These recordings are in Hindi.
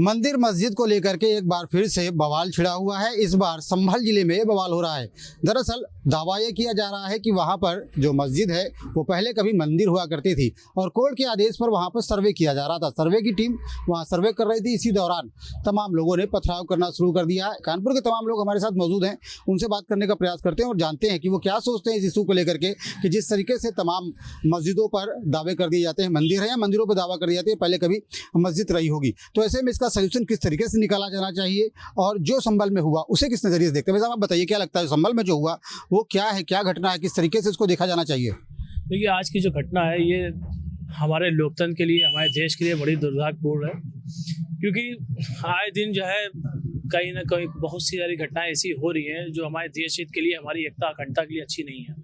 मंदिर मस्जिद को लेकर के एक बार फिर से बवाल छिड़ा हुआ है। इस बार संभल जिले में बवाल हो रहा है। दरअसल दावा ये किया जा रहा है कि वहां पर जो मस्जिद है वो पहले कभी मंदिर हुआ करती थी और कोर्ट के आदेश पर वहां पर सर्वे किया जा रहा था। सर्वे की टीम वहां सर्वे कर रही थी। इसी दौरान तमाम लोगों ने पथराव करना शुरू कर दिया है। कानपुर के तमाम लोग हमारे साथ मौजूद हैं, उनसे बात करने का प्रयास करते हैं और जानते हैं कि वो क्या सोचते हैं इस इशू को लेकर के, कि जिस तरीके से तमाम मस्जिदों पर दावे कर दिए जाते हैं, मंदिर है या मंदिरों पर दावा कर दिया जाता है पहले कभी मस्जिद रही होगी, तो ऐसे में इसका सोल्यूशन किस तरीके से निकाला जाना चाहिए और जो संभल में हुआ उसे किस नजरिए से देखते हैं। वैसे आप बताइए क्या लगता है संभल में जो हुआ वो क्या है, क्या घटना है, किस तरीके से इसको देखा जाना चाहिए। देखिए, आज की जो घटना है ये हमारे लोकतंत्र के लिए, हमारे देश के लिए बड़ी दुर्भाग्यपूर्ण है, क्योंकि आए दिन जो है कहीं ना कहीं बहुत सी सारी घटनाएं ऐसी हो रही हैं जो हमारे देश हित के लिए, हमारी एकता अखंडता के लिए अच्छी नहीं है।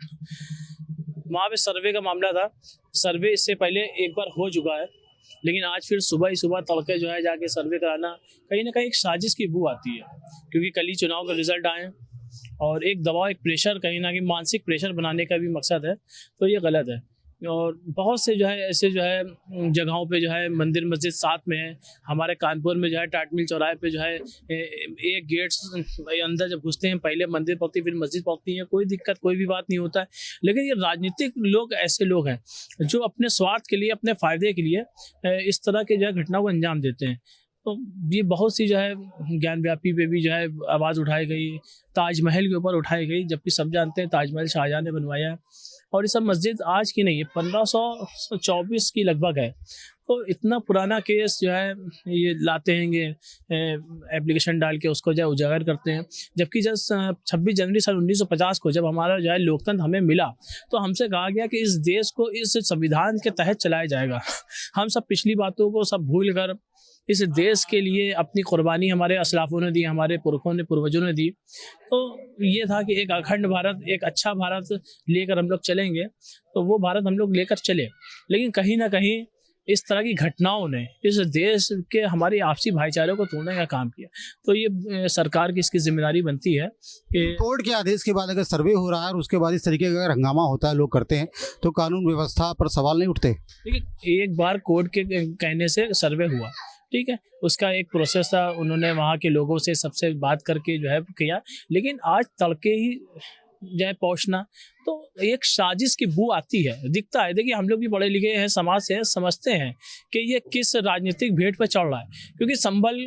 वहाँ पे सर्वे का मामला था। सर्वे इससे पहले एक बार हो चुका है, लेकिन आज फिर सुबह ही सुबह तड़के जो है जाके सर्वे कराना कहीं ना कहीं एक साजिश की बू आती है, क्योंकि कल ही चुनाव का रिजल्ट आए और एक दबाव, एक प्रेशर, कहीं ना कहीं मानसिक प्रेशर बनाने का भी मकसद है, तो ये गलत है। और बहुत से जो है ऐसे जो है जगहों पे जो है मंदिर मस्जिद साथ में है। हमारे कानपुर में जो है टाट मिल चौराहे पे जो है एक गेट्स अंदर जब घुसते हैं पहले मंदिर पड़ती फिर मस्जिद पड़ती है, कोई दिक्कत कोई भी बात नहीं होता है। लेकिन ये राजनीतिक लोग ऐसे लोग हैं जो अपने स्वार्थ के लिए, अपने फ़ायदे के लिए इस तरह के जो है घटनाओं को अंजाम देते हैं। तो ये बहुत सी जो है ज्ञान व्यापी पे भी जो है आवाज़ उठाई गई, ताजमहल के ऊपर उठाई गई, जबकि सब जानते हैं ताजमहल शाहजहाँ ने बनवाया है और ये सब मस्जिद आज की नहीं है, 1524 की लगभग है। तो इतना पुराना केस जो है ये लाते हैं, एप्लीकेशन डाल के उसको जो है उजागर करते हैं। जबकि जब 26 जनवरी सन 1950 को जब हमारा जो है लोकतंत्र हमें मिला तो हमसे कहा गया कि इस देश को इस संविधान के तहत चलाया जाएगा। हम सब पिछली बातों को सब भूल कर इस देश के लिए अपनी कुर्बानी हमारे असलाफों ने दी, हमारे पुरखों ने, पूर्वजों ने दी। तो ये था कि एक अखंड भारत, एक अच्छा भारत लेकर हम लोग चलेंगे, तो वो भारत हम लोग लेकर चले। लेकिन कहीं ना कहीं इस तरह की घटनाओं ने इस देश के हमारे आपसी भाईचारे को तोड़ने का काम किया। तो ये सरकार की इसकी जिम्मेदारी बनती है कि कोर्ट के आदेश के बाद अगर सर्वे हो रहा है और उसके बाद इस तरीके का अगर हंगामा होता है, लोग करते हैं, तो कानून व्यवस्था पर सवाल नहीं उठते। देखिए, एक बार कोर्ट के कहने से सर्वे हुआ, ठीक है, उसका एक प्रोसेस था, उन्होंने वहाँ के लोगों से सबसे बात करके जो है किया। लेकिन आज तड़के ही जो है पहुँचना तो एक साजिश की बू आती है, दिखता है। देखिए, हम लोग भी पढ़े लिखे हैं, समाज से समझते हैं कि ये किस राजनीतिक भेंट पर चल रहा है, क्योंकि संभल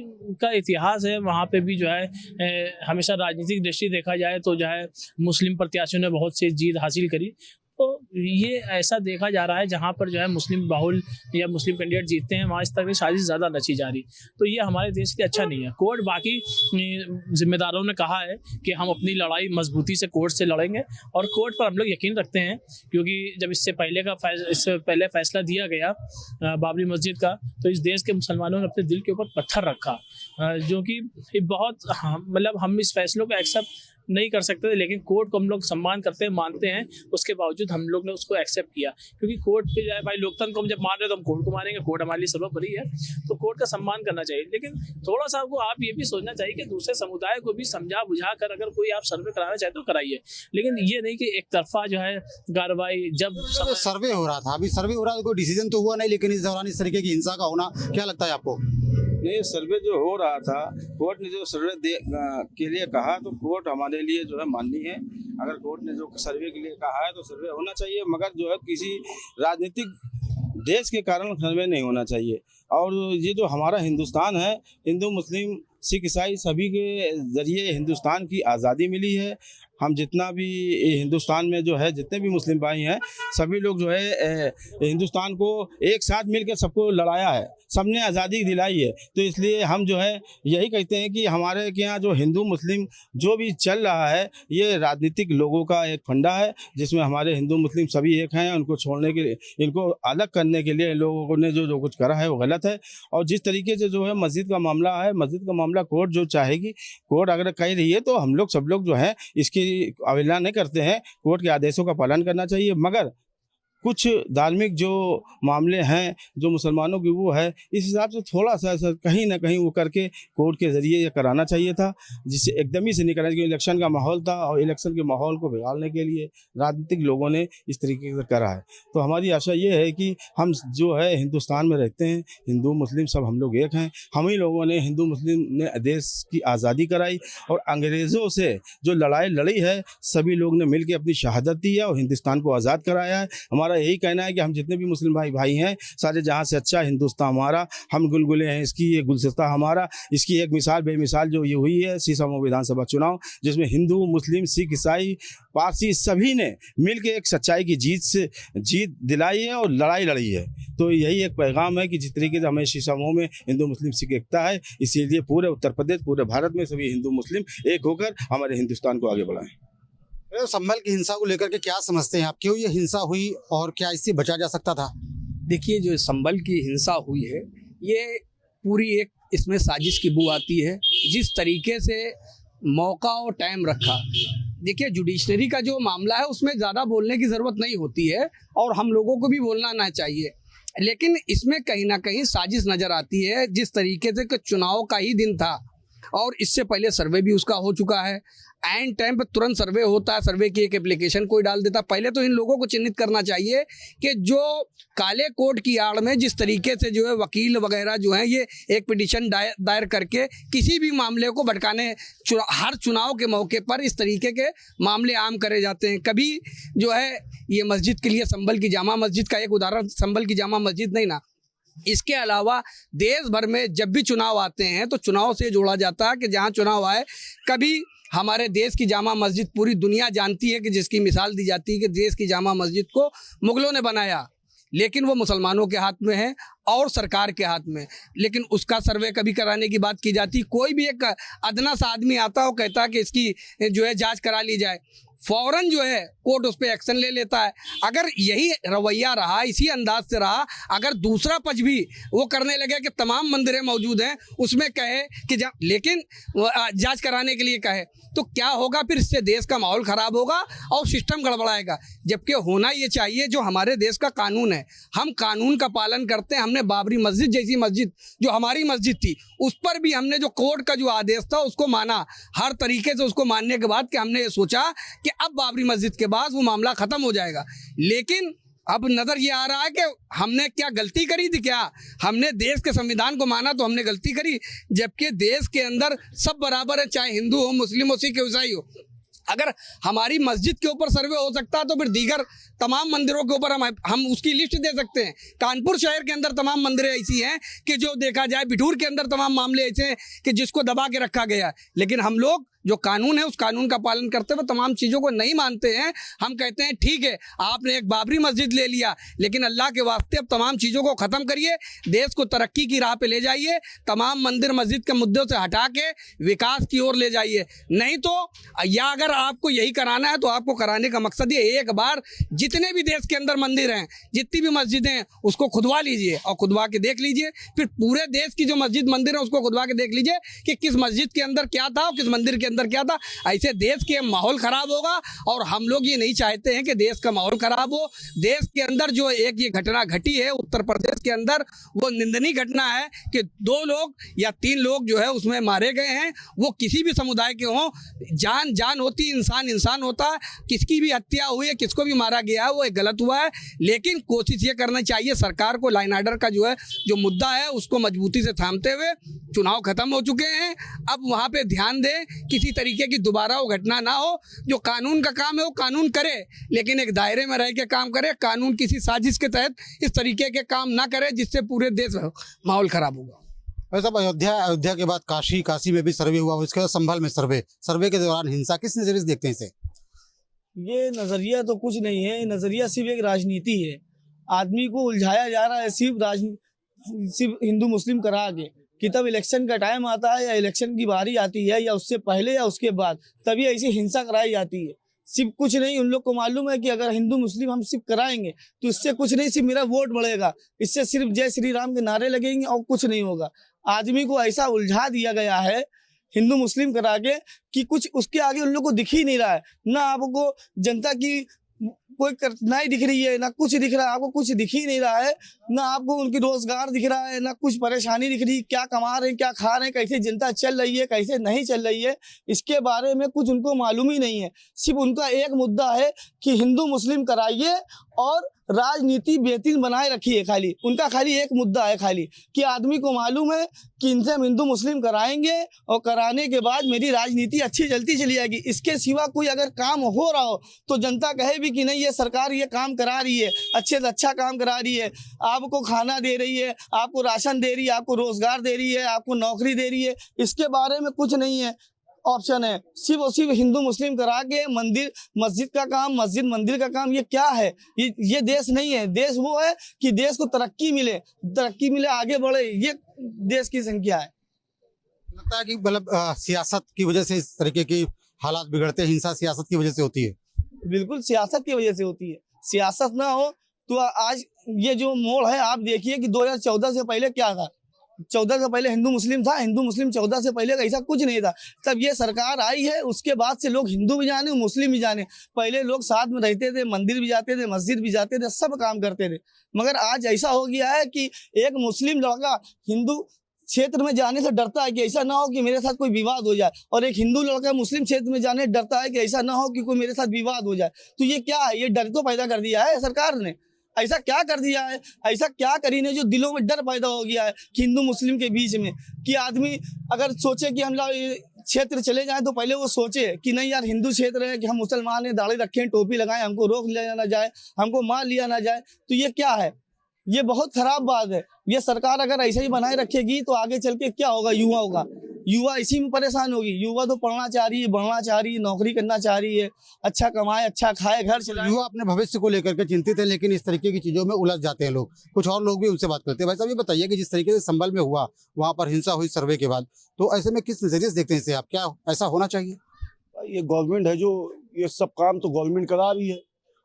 का इतिहास है। वहाँ पे भी जो है हमेशा राजनीतिक दृष्टि देखा जाए तो जो है मुस्लिम प्रत्याशियों ने बहुत सी जीत हासिल करी। तो ये ऐसा देखा जा रहा है जहाँ पर जो है मुस्लिम बाहुल या मुस्लिम कैंडिडेट जीतते हैं, वहाँ इस तरह की साजिश ज़्यादा रची जा रही। तो ये हमारे देश के लिए अच्छा नहीं है। कोर्ट, बाकी जिम्मेदारों ने कहा है कि हम अपनी लड़ाई मजबूती से कोर्ट से लड़ेंगे और कोर्ट पर हम लोग यकीन रखते हैं, क्योंकि जब इससे पहले फैसला दिया गया बाबरी मस्जिद का, तो इस देश के मुसलमानों ने अपने दिल के ऊपर पत्थर रखा, जो कि बहुत मतलब हम इस फैसलों को एक्सेप्ट नहीं कर सकते थे। लेकिन कोर्ट को हम लोग सम्मान करते हैं, मानते हैं, उसके बावजूद हम लोग ने उसको एक्सेप्ट किया, क्योंकि कोर्ट पे जाए भाई, लोकतंत्र को हम जब मान रहे हैं तो हम कोर्ट को मानेंगे, कोर्ट हमारे लिए सर्वोपरि है, तो कोर्ट का सम्मान करना चाहिए। लेकिन थोड़ा सा आपको आप ये भी सोचना चाहिए कि दूसरे समुदाय को भी समझा बुझा कर अगर कोई आप सर्वे कराना चाहते तो कराइए, लेकिन ये नहीं कि एक तरफा जो है कार्रवाई। जब सर्वे हो रहा था, अभी सर्वे हो रहा था, कोई डिसीजन तो हुआ नहीं, लेकिन इस दौरान इस तरीके की हिंसा का होना, क्या लगता है आपको? नहीं, सर्वे जो हो रहा था, कोर्ट ने जो सर्वे के लिए कहा तो कोर्ट हमारे लिए जो है माननीय है। अगर कोर्ट ने जो सर्वे के लिए कहा है तो सर्वे होना चाहिए, मगर जो है किसी राजनीतिक देश के कारण सर्वे नहीं होना चाहिए। और ये जो हमारा हिंदुस्तान है, हिंदू मुस्लिम सिख ईसाई सभी के जरिए हिंदुस्तान की आज़ादी मिली है। हम जितना भी हिंदुस्तान में जो है जितने भी मुस्लिम भाई हैं, सभी लोग जो है हिंदुस्तान को एक साथ मिलकर सबको लड़ाया है, सबने आज़ादी दिलाई है। तो इसलिए हम जो है यही कहते हैं कि हमारे के यहाँ जो हिंदू मुस्लिम जो भी चल रहा है, ये राजनीतिक लोगों का एक फंडा है, जिसमें हमारे हिंदू मुस्लिम सभी एक हैं। उनको छोड़ने के लिए, इनको अलग करने के लिए लोगों ने जो कुछ करा है वो गलत है। और जिस तरीके से जो है मस्जिद का मामला है, मस्जिद का मामला कोर्ट जो चाहेगी, कोर्ट अगर कह रही है तो हम लोग सब लोग जो है इसकी अवहेलना नहीं करते हैं। कोर्ट के आदेशों का पालन करना चाहिए, मगर कुछ धार्मिक जो मामले हैं जो मुसलमानों की वो है, इस हिसाब से थोड़ा सा कहीं ना कहीं वो करके कोर्ट के ज़रिए ये कराना चाहिए था, जिससे एकदम ही से नहीं कराना, क्योंकि इलेक्शन का माहौल था और इलेक्शन के माहौल को बिगाड़ने के लिए राजनीतिक लोगों ने इस तरीके से करा है। तो हमारी आशा ये है कि हम जो है हिंदुस्तान में रहते हैं, हिंदू मुस्लिम सब हम लोग एक हैं। हम ही लोगों ने हिंदू मुस्लिम ने देश की आज़ादी कराई और अंग्रेज़ों से जो लड़ाई लड़ी है सभी लोग ने मिलकर अपनी शहादत दी है और हिंदुस्तान को आज़ाद कराया है। हमारा यही कहना है कि हम जितने भी मुस्लिम भाई हैं सारे जहाँ से अच्छा हिंदुस्तान हमारा, हम गुलगुले हैं इसकी, ये गुलसिस्ता हमारा। इसकी एक मिसाल बेमिसाल जो ये हुई है सीसामऊ विधानसभा चुनाव, जिसमें हिंदू मुस्लिम सिख ईसाई पारसी सभी ने मिलकर एक सच्चाई की जीत दिलाई है और लड़ाई लड़ी है। तो यही एक पैगाम है कि जिस तरीके से हमें सीसामऊ में हिंदू मुस्लिम सिख एकता है, इसीलिए पूरे उत्तर प्रदेश पूरे भारत में सभी हिंदू मुस्लिम एक होकर हमारे हिंदुस्तान को आगे बढ़ाएं। संभल की हिंसा को लेकर के क्या समझते हैं आप, क्यों ये हिंसा हुई और क्या इससे बचा जा सकता था? देखिए, जो संभल की हिंसा हुई है ये पूरी एक इसमें साजिश की बू आती है। जिस तरीके से मौका और टाइम रखा, देखिए जुडिशरी का जो मामला है उसमें ज़्यादा बोलने की ज़रूरत नहीं होती है और हम लोगों को भी बोलना ना चाहिए, लेकिन इसमें कहीं ना कहीं साजिश नज़र आती है। जिस तरीके से कि चुनाव का ही दिन था और इससे पहले सर्वे भी उसका हो चुका है, एंड टाइम पे तुरंत सर्वे होता है, सर्वे की एक एप्लीकेशन कोई डाल देता है। पहले तो इन लोगों को चिन्हित करना चाहिए कि जो काले कोट की आड़ में जिस तरीके से जो है वकील वगैरह जो हैं ये एक पिटीशन दायर करके किसी भी मामले को भटकाने, हर चुनाव के मौके पर इस तरीके के मामले आम करे जाते हैं। कभी जो है ये मस्जिद के लिए संभल की जामा मस्जिद का एक उदाहरण, संभल की जामा मस्जिद नहीं ना, इसके अलावा देश भर में जब भी चुनाव आते हैं तो चुनाव से जोड़ा जाता है कि जहां चुनाव आए, कभी हमारे देश की जामा मस्जिद पूरी दुनिया जानती है कि जिसकी मिसाल दी जाती है कि देश की जामा मस्जिद को मुगलों ने बनाया, लेकिन वो मुसलमानों के हाथ में है और सरकार के हाथ में, लेकिन उसका सर्वे कभी कराने की बात की जाती। कोई भी एक अदना सा आदमी आता है, वो कहता है कि इसकी जो है जांच करा ली जाए, फौरन जो है कोर्ट उस पर एक्शन ले लेता है। अगर यही रवैया रहा, इसी अंदाज से रहा, अगर दूसरा पक्ष भी वो करने लगे कि तमाम मंदिरें मौजूद हैं उसमें कहे कि लेकिन जांच कराने के लिए कहे, तो क्या होगा फिर? इससे देश का माहौल ख़राब होगा और सिस्टम गड़बड़ाएगा। जबकि होना ये चाहिए, जो हमारे देश का कानून है, हम कानून का पालन करते हैं। हमने बाबरी मस्जिद जैसी मस्जिद जो हमारी मस्जिद थी उस पर भी हमने जो कोर्ट का जो आदेश था उसको माना, हर तरीके से उसको मानने के बाद कि हमने ये सोचा कि अब बाबरी मस्जिद के बाद वो मामला ख़त्म हो जाएगा। लेकिन अब नज़र ये आ रहा है कि हमने क्या गलती करी थी? क्या हमने देश के संविधान को माना तो हमने गलती करी? जबकि देश के अंदर सब बराबर है, चाहे हिंदू हो, मुस्लिम हो, सिख हो, ईसाई हो। अगर हमारी मस्जिद के ऊपर सर्वे हो सकता है तो फिर दीगर तमाम मंदिरों के ऊपर हम उसकी लिस्ट दे सकते हैं। कानपुर शहर के अंदर तमाम मंदिरें ऐसी हैं कि जो देखा जाए, बिठूर के अंदर तमाम मामले ऐसे हैं कि जिसको दबा के रखा गया, लेकिन हम लोग जो कानून है उस कानून का पालन करते हुए तमाम चीज़ों को नहीं मानते हैं। हम कहते हैं ठीक है, आपने एक बाबरी मस्जिद ले लिया, लेकिन अल्लाह के वास्ते अब तमाम चीज़ों को ख़त्म करिए, देश को तरक्की की राह पे ले जाइए, तमाम मंदिर मस्जिद के मुद्दों से हटा के विकास की ओर ले जाइए। नहीं तो या अगर आपको यही कराना है तो आपको कराने का मकसद ये, एक बार जितने भी देश के अंदर मंदिर हैं, जितनी भी मस्जिदें हैं, उसको खुदवा लीजिए और खुदवा के देख लीजिए। फिर पूरे देश की जो मस्जिद मंदिर है उसको खुदवा के देख लीजिए कि किस मस्जिद के अंदर क्या था और किस मंदिर के अंदर क्या था। ऐसे देश के माहौल खराब होगा और हम लोग ये नहीं चाहते हैं कि देश का माहौल खराब हो। देश के अंदर जो एक ये घटना घटी है उत्तर प्रदेश के अंदर, वो निंदनीय घटना है कि 2 लोग या 3 लोग जो है उसमें मारे गए हैं। वो किसी भी समुदाय के हों, जान जान होती, इंसान इंसान होता है। किसकी भी हत्या हुई है, किसको भी मारा गया है, वो एक गलत हुआ है। लेकिन कोशिश ये करना चाहिए सरकार को, लाइन आर्डर का जो मुद्दा है उसको मजबूती से थामते हुए, चुनाव खत्म हो चुके हैं, अब वहाँ पे ध्यान दें, किसी तरीके की दोबारा वो घटना ना हो। जो कानून का काम है वो कानून करे, लेकिन एक दायरे में रह के काम करे। कानून किसी साजिश के तहत इस तरीके के काम ना करे जिससे पूरे देश में माहौल खराब होगा। वैसे अयोध्या के बाद काशी में भी सर्वे हुआ, उसके बाद संभल में सर्वे के दौरान हिंसा, किस नजरिए से देखते हैं इसे? ये नज़रिया तो कुछ नहीं है, नज़रिया सिर्फ एक राजनीति है। आदमी को उलझाया जा रहा है सिर्फ हिंदू मुस्लिम करा के, कि तब इलेक्शन का टाइम आता है या इलेक्शन की बारी आती है या उससे पहले या उसके बाद, तभी ऐसी हिंसा कराई जाती है। सिर्फ कुछ नहीं, उन लोग को मालूम है कि अगर हिंदू मुस्लिम हम सिर्फ कराएंगे तो इससे कुछ नहीं, सिर्फ मेरा वोट बढ़ेगा, इससे सिर्फ जय श्री राम के नारे लगेंगे और कुछ नहीं होगा। आदमी को ऐसा उलझा दिया गया है हिंदू मुस्लिम करा के कि कुछ उसके आगे उन लोग को दिख ही नहीं रहा है। ना आपको जनता की कोई कठिनाई दिख रही है, ना कुछ दिख रहा है, आपको कुछ दिख ही नहीं रहा है, ना आपको उनकी रोजगार दिख रहा है, ना कुछ परेशानी दिख रही, क्या कमा रहे हैं, क्या खा रहे हैं, कैसे जनता चल रही है, कैसे नहीं चल रही है, इसके बारे में कुछ उनको मालूम ही नहीं है। सिर्फ उनका एक मुद्दा है कि हिंदू मुस्लिम कराइए और राजनीति बेहतरीन बनाए रखिए। खाली उनका खाली एक मुद्दा है, खाली कि आदमी को मालूम है कि इनसे हम हिंदू मुस्लिम कराएंगे और कराने के बाद मेरी राजनीति अच्छी चलती चली जाएगी। इसके सिवा कोई अगर काम हो रहा हो तो जनता कहे भी कि नहीं ये सरकार ये काम करा रही है, अच्छे से अच्छा काम करा रही है, आपको खाना दे रही है, आपको राशन दे रही है, आपको रोजगार दे रही है, आपको नौकरी दे रही है, इसके बारे में कुछ नहीं है। ऑप्शन है सिर्फ और सिर्फ हिंदू मुस्लिम करा के मंदिर मस्जिद का काम, मस्जिद मंदिर का काम, ये क्या है? ये देश नहीं है। देश वो है कि देश को तरक्की मिले, आगे बढ़े, ये देश की संख्या है। लगता है कि मतलब सियासत की वजह से इस तरीके की हालात बिगड़ते हैं, हिंसा सियासत की वजह से होती है। बिल्कुल सियासत की वजह से होती है। सियासत ना हो तो आज ये जो मोड़ है, आप देखिए कि 2014 से पहले क्या था। 14 से पहले हिंदू मुस्लिम था, हिंदू मुस्लिम 14 से पहले ऐसा कुछ नहीं था। तब ये सरकार आई है, उसके बाद से लोग हिंदू भी जाने मुस्लिम भी जाने। पहले लोग साथ में रहते थे, मंदिर भी जाते थे, मस्जिद भी जाते थे, सब काम करते थे। मगर आज ऐसा हो गया है कि एक मुस्लिम लड़का हिंदू क्षेत्र में जाने से डरता है कि ऐसा ना हो कि मेरे साथ कोई विवाद हो जाए, और एक हिंदू लड़का मुस्लिम क्षेत्र में जाने डरता है कि ऐसा ना हो कि कोई मेरे साथ विवाद हो जाए। तो ये क्या है? ये डर तो पैदा कर दिया है सरकार ने। ऐसा क्या कर दिया है, ऐसा क्या करी ने जो दिलों में डर पैदा हो गया है कि हिंदू मुस्लिम के बीच में, कि आदमी अगर सोचे कि हम लोग क्षेत्र चले जाएं तो पहले वो सोचे कि नहीं यार हिंदू क्षेत्र है, कि हम मुसलमान हैं, दाढ़ी रखें, टोपी लगाएं, हमको रोक लिया ना जाए, हमको मार लिया ना जाए। तो ये क्या है? ये बहुत खराब बात है। ये सरकार अगर ऐसे ही बनाए रखेगी तो आगे चल के क्या होगा? युवा इसी में परेशान होगी। युवा तो पढ़ना चाह रही है, बढ़ना चाह रही है, नौकरी करना चाह रही है, अच्छा कमाए, अच्छा खाए, घर चलाए। युवा अपने भविष्य को लेकर के चिंतित है, लेकिन इस तरीके की चीजों में उलझ जाते हैं लोग। कुछ और लोग भी उनसे बात करते हैं। भाई साहब ये बताइए कि जिस तरीके से संभल में हुआ, वहाँ पर हिंसा हुई सर्वे के बाद, तो ऐसे में किस नजरिए से देखते हैं इसे आप? क्या ऐसा होना चाहिए? ये गवर्नमेंट है जो ये सब काम तो गवर्नमेंट करा रही है,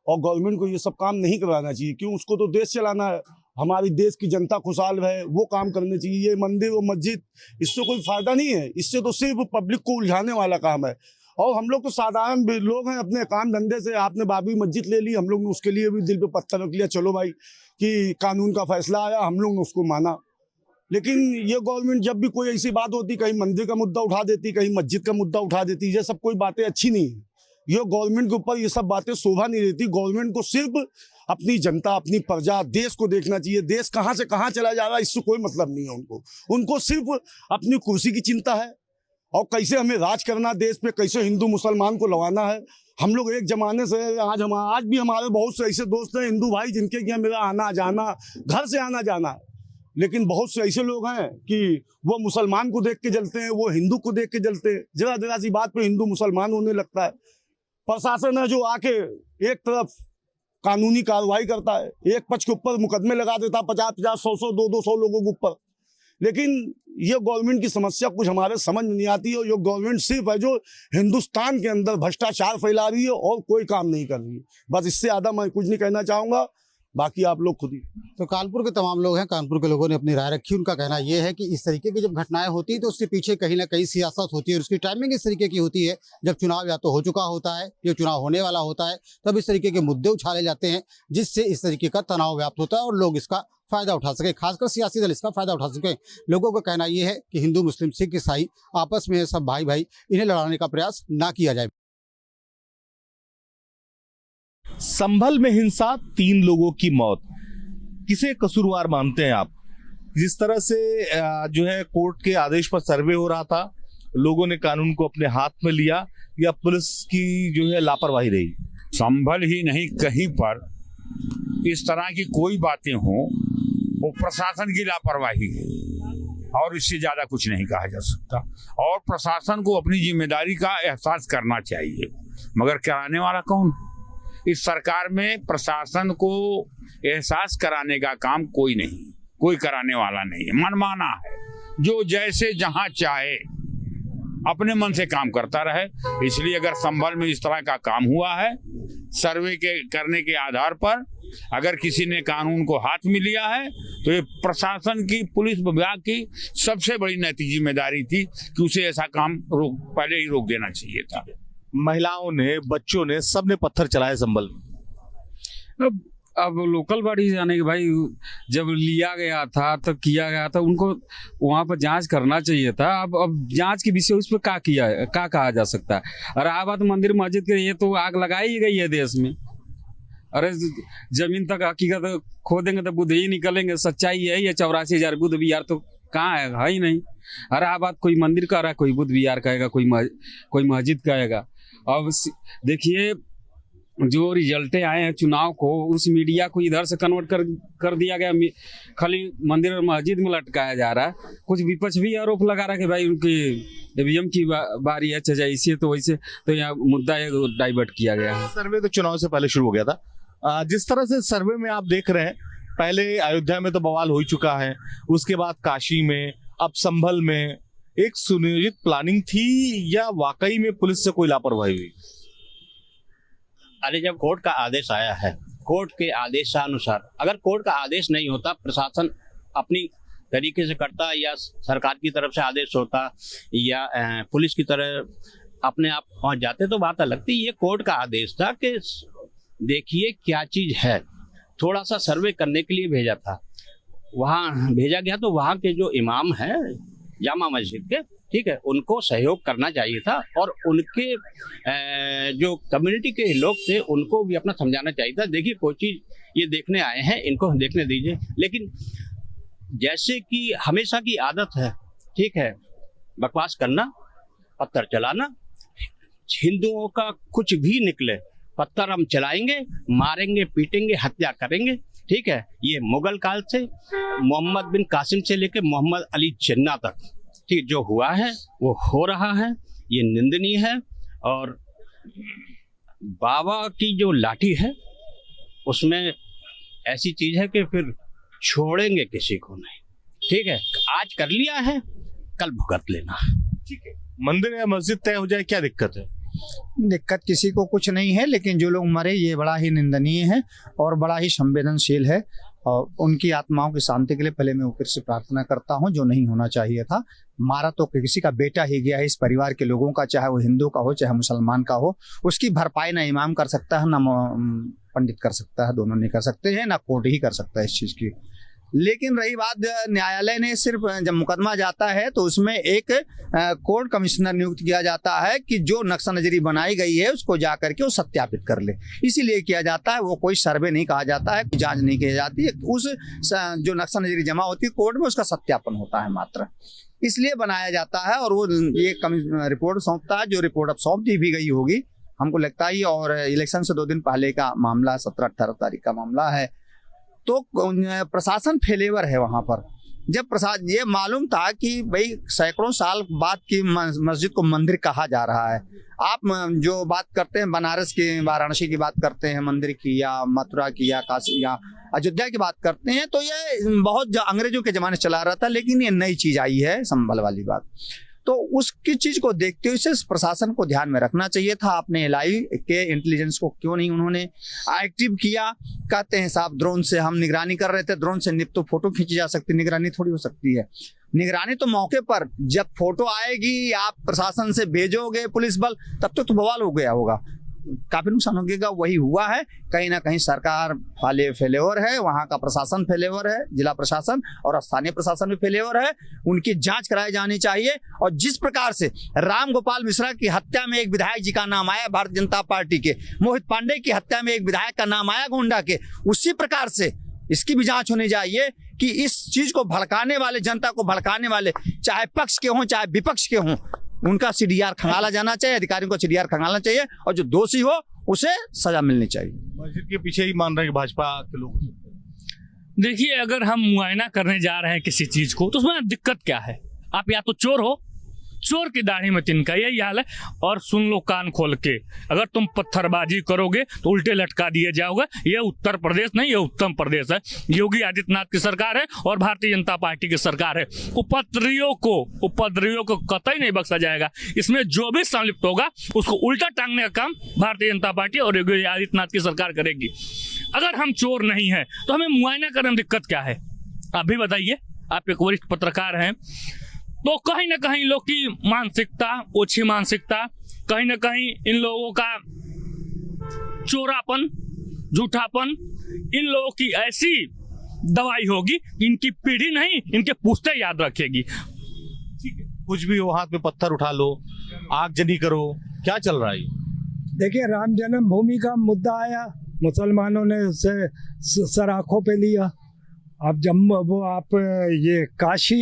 और गवर्नमेंट को ये सब काम नहीं कराना चाहिए। क्यों? उसको तो देश चलाना है, हमारी देश की जनता खुशहाल है, वो काम करने चाहिए। ये मंदिर और मस्जिद, इससे कोई फायदा नहीं है। इससे तो सिर्फ पब्लिक को उलझाने वाला काम है। और हम लोग तो साधारण लोग हैं, अपने काम धंधे से। आपने बाबरी मस्जिद ले ली, हम लोग ने उसके लिए भी दिल पे पत्थर रख लिया, चलो भाई कि कानून का फैसला आया, हम लोग ने उसको माना। लेकिन ये गवर्नमेंट जब भी कोई ऐसी बात होती, कहीं मंदिर का मुद्दा उठा देती, कहीं मस्जिद का मुद्दा उठा देती, ये सब कोई बातें अच्छी नहीं है। ये गवर्नमेंट के ऊपर ये सब बातें शोभा नहीं देती। गवर्नमेंट को सिर्फ अपनी जनता, अपनी प्रजा, देश को देखना चाहिए। देश कहाँ से कहाँ चला जा रहा है इससे कोई मतलब नहीं है उनको सिर्फ अपनी कुर्सी की चिंता है, और कैसे हमें राज करना देश पे, कैसे हिंदू मुसलमान को लवाना है। हम लोग एक जमाने से आज भी हमारे बहुत से ऐसे दोस्त हैं हिंदू भाई, जिनके यहाँ मेरा आना जाना, घर से आना जाना है। लेकिन बहुत से ऐसे लोग हैं कि वो मुसलमान को देख के जलते हैं, वो हिंदू को देख के जलते हैं। जरा सी बात पे हिंदू मुसलमान होने लगता है। प्रशासन है जो आके एक तरफ कानूनी कार्रवाई करता है, एक पक्ष के ऊपर मुकदमे लगा देता है 50-50, 100-100, 200 लोगों के ऊपर। लेकिन ये गवर्नमेंट की समस्या कुछ हमारे समझ नहीं आती है। ये गवर्नमेंट सिर्फ है जो हिंदुस्तान के अंदर भ्रष्टाचार फैला रही है और कोई काम नहीं कर रही है। बस इससे ज़्यादा मैं कुछ नहीं कहना चाहूँगा, बाकी आप लोग खुद ही। तो कानपुर के तमाम लोग हैं, कानपुर के लोगों ने अपनी राय रखी। उनका कहना यह है कि इस तरीके की जब घटनाएं होती है तो उसके पीछे कहीं ना कहीं सियासत होती है, और उसकी टाइमिंग इस तरीके की होती है जब चुनाव या तो हो चुका होता है या चुनाव होने वाला होता है, तब इस तरीके के मुद्दे उछाले जाते हैं, जिससे इस तरीके का तनाव व्याप्त होता है और लोग इसका फायदा उठा सके, खासकर सियासी दल इसका फायदा उठा सके। लोगों का कहना यह है कि हिंदू मुस्लिम सिख ईसाई आपस में सब भाई भाई, इन्हें लड़ाने का प्रयास ना किया जाए। संभल में हिंसा, 3 लोगों की मौत, किसे कसूरवार मानते हैं आप? जिस तरह से जो है कोर्ट के आदेश पर सर्वे हो रहा था, लोगों ने कानून को अपने हाथ में लिया, या पुलिस की जो है लापरवाही रही? संभल ही नहीं, कहीं पर इस तरह की कोई बातें हों, वो प्रशासन की लापरवाही है, और इससे ज्यादा कुछ नहीं कहा जा सकता। और प्रशासन को अपनी जिम्मेदारी का एहसास करना चाहिए, मगर कराने वाला कौन? इस सरकार में प्रशासन को एहसास कराने का काम कोई नहीं, कोई कराने वाला नहीं है। मनमाना है, जो जैसे जहां चाहे अपने मन से काम करता रहे। इसलिए अगर संभल में इस तरह का काम हुआ है, सर्वे के करने के आधार पर अगर किसी ने कानून को हाथ में लिया है, तो ये प्रशासन की, पुलिस विभाग की सबसे बड़ी नैतिक जिम्मेदारी थी कि उसे ऐसा काम पहले ही रोक देना चाहिए था। महिलाओं ने, बच्चों ने, सबने पत्थर चलाए संभल में। अब लोकल बॉडी जाने के भाई, जब लिया गया था तो किया गया था, उनको वहाँ पर जांच करना चाहिए था। अब जांच के विषय उस पर क्या कहा जा सकता है। इलाहाबाद मंदिर मस्जिद के ये तो आग लगाई ही गई है देश में। अरे जमीन तक हकीकत खोदेंगे तो बुद्ध ही निकलेंगे। सच्चाई यही है। 84,000 बुद्ध विहार तो कहाँ है ही नहीं। इलाहाबाद कोई मंदिर कह रहा है, कोई बुद्ध विहार कहेगा, कोई मस्जिद कहेगा। अब देखिए जो रिजल्टें आए हैं चुनाव को, उस मीडिया को इधर से कन्वर्ट कर दिया गया, खाली मंदिर और मस्जिद में लटकाया जा रहा है। कुछ विपक्ष भी आरोप लगा रहा है कि भाई उनकी ईवीएम की बारी है, अच्छा इसे तो वैसे तो यहाँ मुद्दा डाइवर्ट किया गया है। सर्वे तो चुनाव से पहले शुरू हो गया था। जिस तरह से सर्वे में आप देख रहे हैं, पहले अयोध्या में तो बवाल हो चुका है, उसके बाद काशी में, अब संभल में, एक सुनियोजित प्लानिंग थी या वाकई में पुलिस से कोई लापरवाही हुई? अरे जब कोर्ट का आदेश आया है, कोर्ट के आदेशानुसार, अगर कोर्ट का आदेश नहीं होता, प्रशासन अपनी तरीके से करता या सरकार की तरफ से आदेश होता या पुलिस की तरह अपने आप पहुंच जाते तो बात अलग थी। ये कोर्ट का आदेश था कि देखिए क्या चीज है, थोड़ा सा सर्वे करने के लिए भेजा था। वहाँ भेजा गया तो वहाँ के जो इमाम हैं जामा मस्जिद के, ठीक है, उनको सहयोग करना चाहिए था और उनके जो कम्युनिटी के लोग थे उनको भी अपना समझाना चाहिए था। देखिए कोई चीज़ ये देखने आए हैं, इनको देखने दीजिए। लेकिन जैसे कि हमेशा की आदत है, ठीक है, बकवास करना, पत्थर चलाना, हिंदुओं का कुछ भी निकले पत्थर हम चलाएंगे, मारेंगे, पीटेंगे, हत्या करेंगे, ठीक है। ये मुगल काल से मोहम्मद बिन कासिम से लेकर मोहम्मद अली जिन्ना तक, ठीक, जो हुआ है वो हो रहा है, ये निंदनीय है। और बाबा की जो लाठी है उसमें ऐसी चीज है कि फिर छोड़ेंगे किसी को नहीं, ठीक है। आज कर लिया है, कल भुगत लेना, ठीक है। मंदिर या मस्जिद तय हो जाए, क्या दिक्कत है? दिक्कत किसी को कुछ नहीं है, लेकिन जो लोग मरे ये बड़ा ही निंदनीय है और बड़ा ही संवेदनशील है। और उनकी आत्माओं की शांति के लिए पहले मैं ऊपर से प्रार्थना करता हूं, जो नहीं होना चाहिए था। मारा तो किसी का बेटा ही गया है, इस परिवार के लोगों का, चाहे वो हिंदू का हो चाहे मुसलमान का हो। उसकी भरपाई ना इमाम कर सकता है, ना पंडित कर सकता है, दोनों नहीं कर सकते हैं, ना कोर्ट ही कर सकता है इस चीज़ की। लेकिन रही बात, न्यायालय ने सिर्फ जब मुकदमा जाता है तो उसमें एक कोर्ट कमिश्नर नियुक्त किया जाता है कि जो नक्शा नजरी बनाई गई है उसको जा करके वो सत्यापित कर ले, इसीलिए किया जाता है। वो कोई सर्वे नहीं कहा जाता है, जांच नहीं की जाती है। उस जो नक्शा नजरी जमा होती है कोर्ट में, उसका सत्यापन होता है मात्र, इसलिए बनाया जाता है। और वो ये रिपोर्ट सौंपता है, जो रिपोर्ट अब सौंप दी भी गई होगी हमको लगता ही। और इलेक्शन से 2 दिन पहले का मामला, 17-18 तारीख का मामला है। तो प्रशासन फेलेवर है वहाँ पर। जब प्रशासन, ये मालूम था कि भाई सैकड़ों साल बाद की मस्जिद को मंदिर कहा जा रहा है। आप जो बात करते हैं बनारस की, वाराणसी की बात करते हैं मंदिर की, या मथुरा की, या काशी या अयोध्या की बात करते हैं, तो ये बहुत अंग्रेजों के ज़माने चला रहा था। लेकिन ये नई चीज़ आई है, संभल वाली बात। तो उसकी चीज़ को देखते हुए इसे प्रशासन को ध्यान में रखना चाहिए था। अपने एलआई के इंटेलिजेंस को क्यों नहीं उन्होंने एक्टिव किया? कहते हैं साहब ड्रोन से हम निगरानी कर रहे थे, ड्रोन से निप तो फोटो खींची जा सकती, निगरानी थोड़ी हो सकती है। निगरानी तो मौके पर जब फोटो आएगी, आप प्रशासन से भेजोगे पुलिस बल, तब तक तो बवाल हो गया होगा, काफी नुकसान हो गया। वही हुआ है। कहीं ना कहीं सरकार फेलेवर है, वहाँ का प्रशासन फेलेवर है, जिला प्रशासन और स्थानीय प्रशासन भी फेलेवर है। उनकी जांच कराई जानी चाहिए। और जिस प्रकार से राम गोपाल मिश्रा की हत्या में एक विधायक जी का नाम आया भारतीय जनता पार्टी के, मोहित पांडे की हत्या में एक विधायक का नाम आया गोंडा के, उसी प्रकार से इसकी भी जांच होनी चाहिए कि इस चीज को भड़काने वाले, जनता को भड़काने वाले, चाहे पक्ष के हों चाहे विपक्ष के हों, उनका सीडीआर खंगाला जाना चाहिए, अधिकारियों को सीडीआर खंगालना चाहिए, और जो दोषी हो उसे सजा मिलनी चाहिए। मस्जिद के पीछे ही मान रहे हैं भाजपा के लोग। देखिए, अगर हम मुआयना करने जा रहे हैं किसी चीज को, तो उसमें दिक्कत क्या है? आप या तो चोर हो, चोर की दाढ़ी में तिनका, यही हाल है। और सुन लो कान खोल के, अगर तुम पत्थरबाजी करोगे तो उल्टे लटका दिए जाओगे। ये उत्तर प्रदेश नहीं, ये उत्तम प्रदेश है। योगी आदित्यनाथ की सरकार है और भारतीय जनता पार्टी की सरकार है। उपद्रवियों को कतई नहीं बख्शा जाएगा। इसमें जो भी संलिप्त होगा उसको उल्टा टांगने का काम भारतीय जनता पार्टी और योगी आदित्यनाथ की सरकार करेगी। अगर हम चोर नहीं है तो हमें मुआयना करने में दिक्कत क्या है? आप भी बताइए, आप एक वरिष्ठ पत्रकार हैं। तो कहीं ना कहीं लोग की मानसिकता, ओछी मानसिकता, कहीं ना कहीं इन लोगों का चोरापन झूठापन, इन लोगों की ऐसी दवाई होगी इनकी पीढ़ी नहीं, इनके पुश्ते याद रखेगी। कुछ भी हो, हाथ में पत्थर उठा लो, आगजनी करो, क्या चल रहा है? देखिए, राम जन्मभूमि का मुद्दा आया, मुसलमानों ने उसे सर आंखों पे लिया। अब जब वो आप ये काशी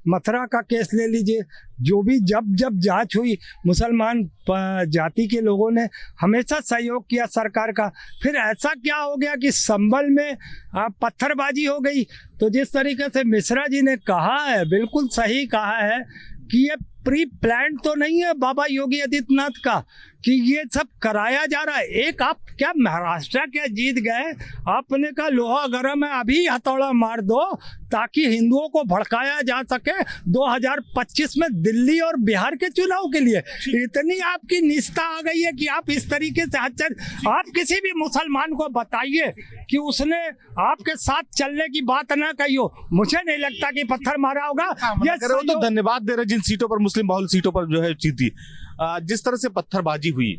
मथुरा का केस ले लीजिए, जो भी जब जांच हुई, मुसलमान जाति के लोगों ने हमेशा सहयोग किया सरकार का। फिर ऐसा क्या हो गया कि संभल में पत्थरबाजी हो गई? तो जिस तरीके से मिश्रा जी ने कहा है, बिल्कुल सही कहा है कि ये प्री प्लान तो नहीं है बाबा योगी आदित्यनाथ का कि ये सब कराया जा रहा है। एक आप क्या महाराष्ट्र क्या जीत गए, आपने कहा लोहा गर्म है, अभी हथौड़ा मार दो ताकि हिंदुओं को भड़काया जा सके 2025 में दिल्ली और बिहार के चुनाव के लिए। इतनी आपकी निष्ठा आ गई है कि आप इस तरीके से आप किसी भी मुसलमान को बताइए कि उसने आपके साथ चलने की बात ना कही हो, मुझे नहीं लगता कि पत्थर मारा होगा। ये तो धन्यवाद दे रहे जिन सीटों पर, मुस्लिम बहुल सीटों पर जो है जीती। जिस तरह से पत्थरबाजी हुई,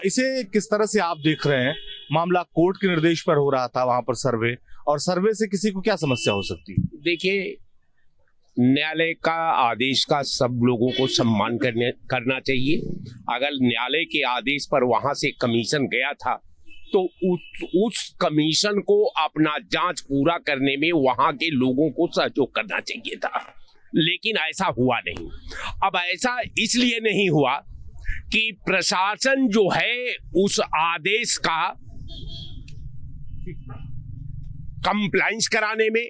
इसे किस तरह से आप देख रहे हैं? मामला कोर्ट के निर्देश पर हो रहा था वहां पर सर्वे, और सर्वे से किसी को क्या समस्या हो सकती है? देखिए, न्यायालय का आदेश का सब लोगों को सम्मान करना चाहिए। अगर न्यायालय के आदेश पर वहां से कमीशन गया था तो उस कमीशन को अपना जांच पूरा करने में वहां के लोगों को सहयोग करना चाहिए था, लेकिन ऐसा हुआ नहीं। अब ऐसा इसलिए नहीं हुआ कि प्रशासन जो है उस आदेश का कंप्लायंस कराने में,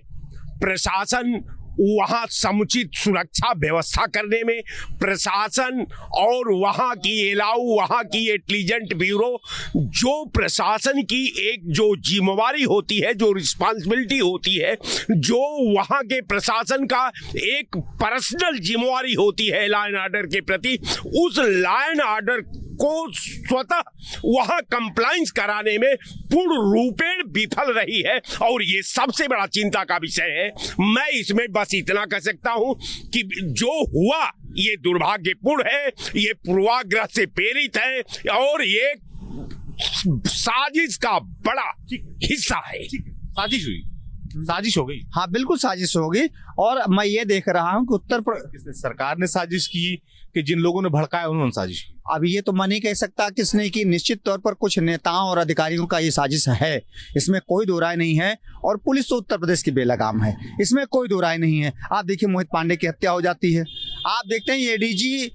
प्रशासन वहां समुचित सुरक्षा व्यवस्था करने में, प्रशासन और वहां की एलाऊ, वहां की इंटेलिजेंट ब्यूरो, जो प्रशासन की एक जो जिम्मेवारी होती है, जो रिस्पांसिबिलिटी होती है, जो वहां के प्रशासन का एक पर्सनल जिम्मेवारी होती है लॉ एंड ऑर्डर के प्रति, उस लॉ एंड ऑर्डर को स्वतः वहां कंप्लायंस कराने में पूर्ण रूपेण विफल रही है। और ये सबसे बड़ा चिंता का विषय है। मैं इसमें बस इतना कह सकता हूं कि जो हुआ ये दुर्भाग्यपूर्ण है, ये पूर्वाग्रह से प्रेरित है और ये साजिश का बड़ा हिस्सा है। साजिश हो गई। हाँ, बिल्कुल साजिश हो गई। और मैं ये देख रहा हूँ कि उत्तर प्रदेश सरकार ने साजिश की कि जिन लोगों ने भड़काया उन्होंने साजिश की। अब ये तो मैं नहीं कह सकता किसने की, निश्चित तौर पर कुछ नेताओं और अधिकारियों का ये साजिश है, इसमें कोई दो राय नहीं है। और पुलिस तो उत्तर प्रदेश की बेलगाम है, इसमें कोई दो राय नहीं है। आप देखिए, मोहित पांडे की हत्या हो जाती है, आप देखते हैं एडीजी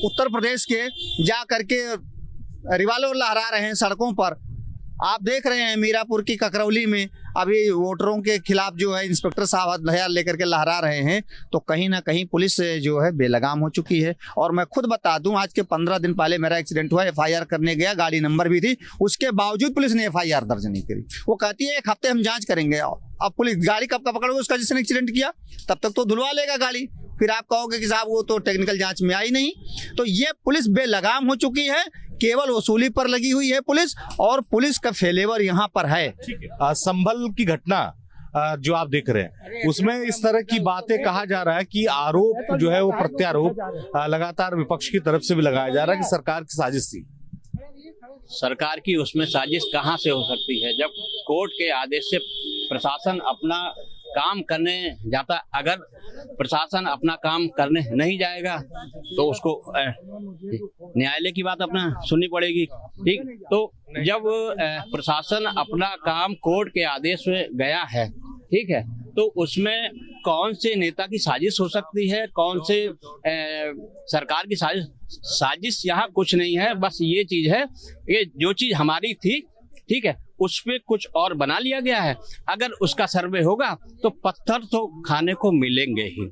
उत्तर प्रदेश के जा करके रिवाल्वर लहरा रहे हैं सड़कों पर। आप देख रहे हैं मीरापुर की ककरौली में अभी वोटरों के खिलाफ जो है इंस्पेक्टर साहब हथियार लेकर के लहरा रहे हैं। तो कहीं ना कहीं पुलिस जो है बेलगाम हो चुकी है। और मैं खुद बता दूं, आज के 15 दिन पहले मेरा एक्सीडेंट हुआ, FIR करने गया, गाड़ी नंबर भी थी, उसके बावजूद पुलिस ने FIR दर्ज नहीं करी। वो कहती है 1 हफ्ते हम जांच करेंगे। अब पुलिस गाड़ी कब पकड़ोगे उसका जिसने एक्सीडेंट किया, तब तक तो धुलवा लेगा गाड़ी, फिर आप कहोगे कि साहब वो तो टेक्निकल जांच में आई नहीं। तो ये पुलिस बेलगाम हो चुकी है, केवल वसूली पर लगी हुई है पुलिस, और पुलिस का फेलेवर यहाँ पर है। संभल की घटना जो आप देख रहे हैं, उसमें इस तरह की बातें कहा जा रहा है कि आरोप जो है वो प्रत्यारोप लगातार विपक्ष की तरफ से भी लगाया जा रहा है कि सरकार की साजिश थी। सरकार की उसमें साजिश कहाँ से हो सकती है, जब कोर्ट के आदेश से प्रशासन अपना काम करने जाता। अगर प्रशासन अपना काम करने नहीं जाएगा तो उसको न्यायालय की बात अपना सुननी पड़ेगी। ठीक, तो जब प्रशासन अपना काम कोर्ट के आदेश में गया है, ठीक है, तो उसमें कौन से नेता की साजिश हो सकती है, कौन से सरकार की साजिश यहाँ कुछ नहीं है। बस ये चीज है, ये जो चीज हमारी थी, ठीक है, उस पे कुछ और बना लिया गया है। अगर उसका सर्वे होगा तो पत्थर तो खाने को मिलेंगे ही।